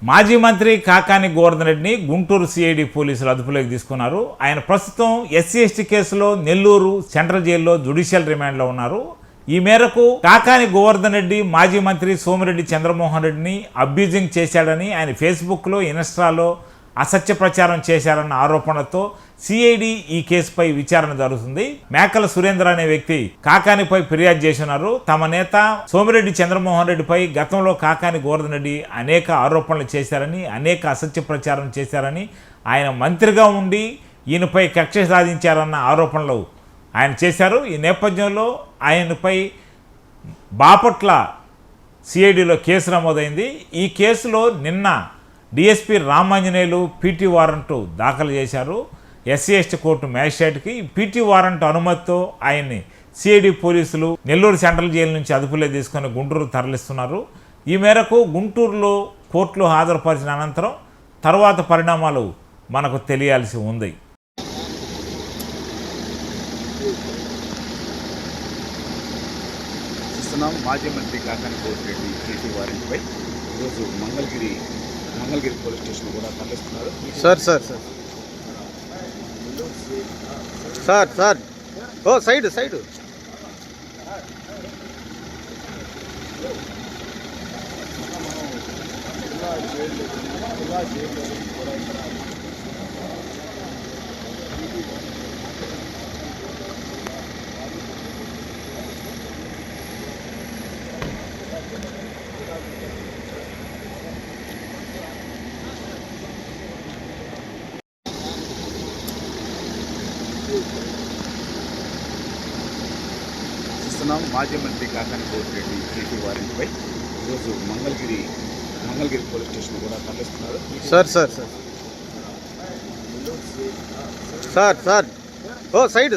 మాజీ మంత్రి కాకాని గోవర్ధన్ రెడ్డిని గుంటూరు సిఐడి పోలీసులు అదుపులోకి తీసుకున్నారు. ఆయన ప్రస్తుతం ఎస్సీ ఎస్టీ కేసులో నెల్లూరు సెంట్రల్ జైల్లో జ్యుడిషియల్ రిమాండ్లో ఉన్నారు. ఈ మేరకు కాకాని గోవర్ధన్ రెడ్డి మాజీ మంత్రి సోమిరెడ్డి చంద్రమోహన్ రెడ్డిని అబ్యూజింగ్ చేశాడని, ఆయన ఫేస్బుక్లో ఇన్స్టాలో అసత్య ప్రచారం చేశారన్న ఆరోపణలతో సిఐడి ఈ కేసుపై విచారణ జరుగుతుంది. మేకల సురేంద్ర అనే వ్యక్తి కాకానిపై ఫిర్యాదు చేస్తున్నారు. తమ నేత సోమిరెడ్డి చంద్రమోహన్ రెడ్డిపై గతంలో కాకాని గోవర్ధన్ రెడ్డి అనేక ఆరోపణలు చేశారని, అనేక అసత్య ప్రచారం చేశారని, ఆయన మంత్రిగా ఉండి ఈయనపై కక్ష సాధించారన్న ఆరోపణలు ఆయన చేశారు. ఈ నేపథ్యంలో ఆయనపై బాపట్ల సిఐడిలో కేసు నమోదైంది. ఈ కేసులో నిన్న డిఎస్పీ రామాంజనేయులు పీటీ వారెంట్ దాఖలు చేశారు ఎస్సీ ఎస్టీ కోర్టు మ్యాజిస్ట్రేట్కి. పీటీ వారెంట్ అనుమతితో ఆయన్ని సిఐడి పోలీసులు నెల్లూరు సెంట్రల్ జైలు నుంచి అదుపులో తీసుకొని గుంటూరు తరలిస్తున్నారు. ఈ మేరకు గుంటూరులో కోర్టులో హాజరుపరిచిన అనంతరం తర్వాత పరిణామాలు మనకు తెలియాల్సి ఉంది. మాజీ మంత్రి కాకాని గోవర్ధన్ రెడ్డి పీటీ వారెంట్పై ఈరోజు మంగళగిరి పోలీస్ స్టేషన్ కూడా తరలిస్తున్నారు. సార్ ఓ సైడ్ మాజీ మంత్రి కాకాని గోవర్ధన్ రెడ్డి పీటీ వారెంట్పై ఈరోజు మంగళగిరి పోలీస్ స్టేషన్ కూడా తరలిస్తున్నారు. సార్ ఓ సైడ్